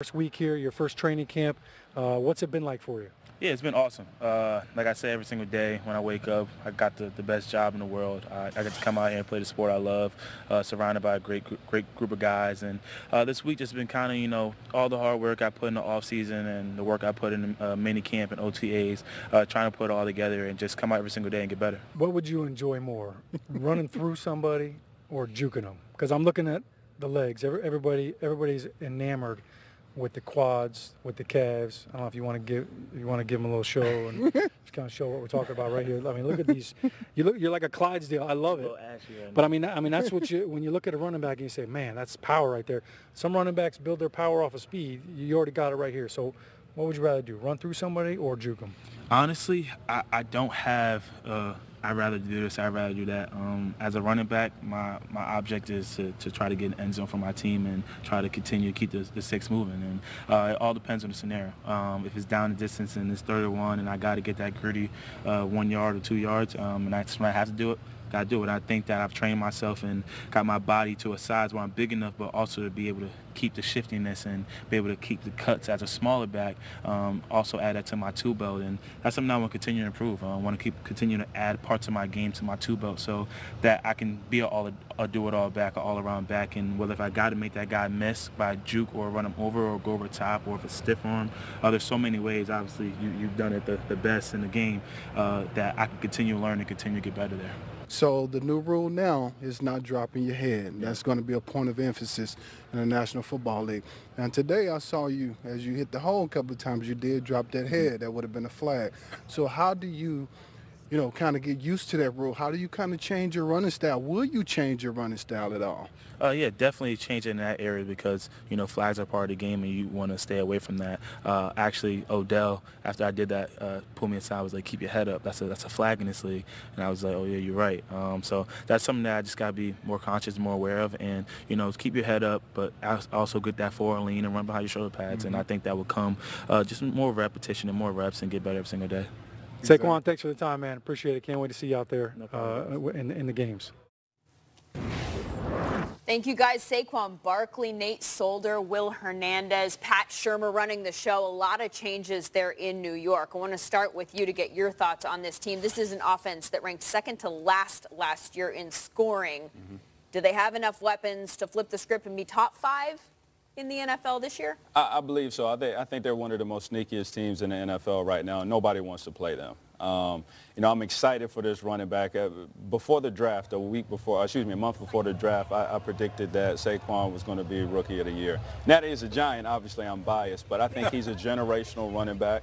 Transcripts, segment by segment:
First week here, your first training camp. What's it been like for you? Yeah, it's been awesome. Like I say, every single day when I wake up, I got the best job in the world. I get to come out here and play the sport I love, surrounded by a great group of guys. And this week just been kind of, all the hard work I put in the off season and the work I put in mini camp and OTAs, trying to put it all together and just come out every single day and get better. What would you enjoy more, running through somebody or juking them? Because I'm looking at the legs. Everybody's enamored with the quads, with the calves. I don't know if you want to give them a little show and just kind of show what we're talking about right here. I mean, look at these. You're like a Clydesdale. I love it. But I mean that's what when you look at a running back and you say, man, that's power right there. Some running backs build their power off of speed. You already got it right here. So what would you rather do, run through somebody or juke them? Honestly, I don't have. I'd rather do this, I'd rather do that. As a running back, my object is to try to get an end zone for my team and try to continue to keep the six moving. And it all depends on the scenario. If it's down the distance and it's 31 and I got to get that gritty 1 yard or 2 yards, and that's when I have to do it, got to do it. I think that I've trained myself and got my body to a size where I'm big enough, but also to be able to keep the shiftiness and be able to keep the cuts as a smaller back, also add that to my tool belt. And that's something I want to continue to improve. I want to continue to add parts of my game to my tool belt so that I can be a do-it-all back, an all-around back. And whether if I got to make that guy miss by juke or run him over or go over top or if it's stiff arm, there's so many ways. Obviously, you've done it the best in the game that I can continue to learn and continue to get better there. So the new rule now is not dropping your head. That's going to be a point of emphasis in the National Football League. And today I saw you, as you hit the hole a couple of times, you did drop that head. That would have been a flag. So how do you kind of get used to that rule? How do you kind of change your running style? Will you change your running style at all? Yeah, definitely change it in that area because, flags are part of the game and you want to stay away from that. Actually, Odell, after I did that, pulled me aside, was like, keep your head up. That's a flag in this league. And I was like, oh, yeah, you're right. So that's something that I just got to be more conscious, more aware of. And, keep your head up, but also get that forward lean and run behind your shoulder pads. And I think that will come just more repetition and more reps and get better every single day. Saquon, thanks for the time, man. Appreciate it. Can't wait to see you out there in the games. Thank you, guys. Saquon Barkley, Nate Solder, Will Hernandez, Pat Shurmur running the show. A lot of changes there in New York. I want to start with you to get your thoughts on this team. This is an offense that ranked second to last year in scoring. Do they have enough weapons to flip the script and be top 5 in the NFL this year? I believe so. I think they're one of the most sneakiest teams in the NFL right now, and nobody wants to play them. I'm excited for this running back. Before the draft, a month before the draft, I predicted that Saquon was going to be Rookie of the Year. Now that he's a Giant, obviously I'm biased, but I think he's a generational running back.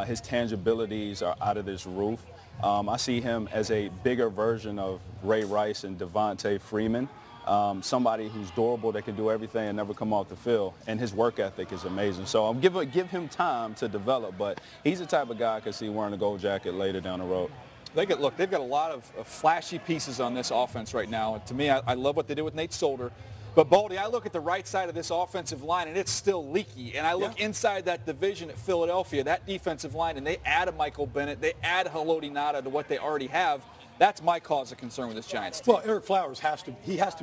His tangibilities are out of this roof. I see him as a bigger version of Ray Rice and Devontae Freeman. Somebody who's durable, that can do everything and never come off the field, and his work ethic is amazing. So I'm give him time to develop, but he's the type of guy I could see wearing a gold jacket later down the road. They've got a lot of flashy pieces on this offense right now. To me, I love what they did with Nate Solder. But, Baldy, I look at the right side of this offensive line, and it's still leaky. And I look inside that division at Philadelphia, that defensive line, and they add a Michael Bennett, they add Haloti Ngata to what they already have. That's my cause of concern with this Giants team. Well, Eric Flowers has to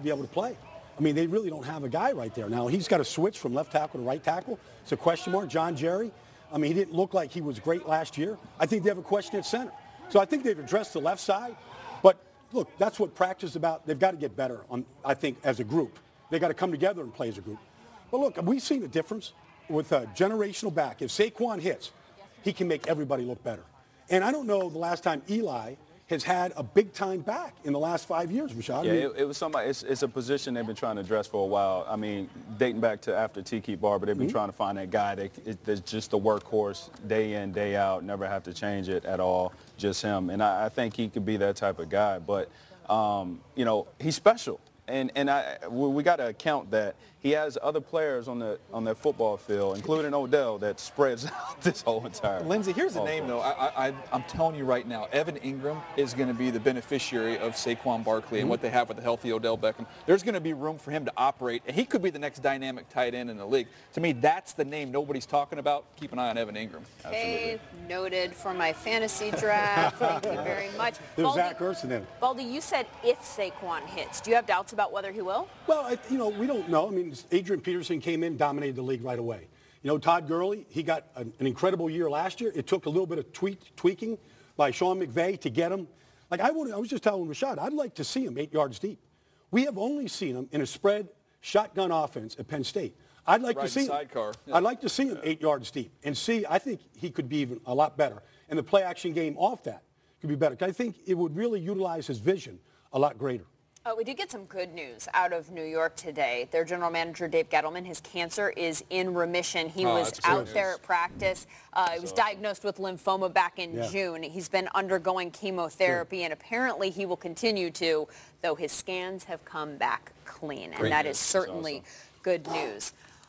be able to play. I mean, they really don't have a guy right there. Now, he's got to switch from left tackle to right tackle. It's a question mark. John Jerry, I mean, he didn't look like he was great last year. I think they have a question at center. So I think they've addressed the left side. But, look, that's what practice is about. They've got to get better, I think, as a group. They've got to come together and play as a group. But, look, we've seen the difference with a generational back. If Saquon hits, he can make everybody look better. And I don't know the last time Eli has had a big-time back in the last 5 years, Rashad. Yeah, it was somebody. It's a position they've been trying to address for a while. I mean, dating back to after Tiki Barber, they've been trying to find that guy that's just a workhorse, day in, day out, never have to change it at all, just him. And I think he could be that type of guy. But, he's special. And we got to account that he has other players on that football field, including Odell, that spreads out this whole entire. Lindsey, here's the name, though. I'm telling you right now, Evan Ingram is going to be the beneficiary of Saquon Barkley and what they have with the healthy Odell Beckham. There's going to be room for him to operate, and he could be the next dynamic tight end in the league. To me, that's the name nobody's talking about. Keep an eye on Evan Ingram. Okay, noted for my fantasy draft. Thank you very much. There's Zach Ertz in there. Baldy, you said if Saquon hits. Do you have doubts about whether he will? Well, we don't know. I mean, Adrian Peterson came in, dominated the league right away. You know, Todd Gurley, he got an incredible year last year. It took a little bit of tweaking by Sean McVay to get him. Like I was just telling Rashad, I'd like to see him 8 yards deep. We have only seen him in a spread shotgun offense at Penn State. I'd like to see sidecar. him. I'd like to see him 8 yards deep and see. I think he could be even a lot better. And the play action game off that could be better. I think it would really utilize his vision a lot greater. We did get some good news out of New York today. Their general manager, Dave Gettleman, his cancer is in remission. He was out there at practice. He was diagnosed with lymphoma back in June. He's been undergoing chemotherapy, and apparently he will continue to, though his scans have come back clean. And that is certainly good news.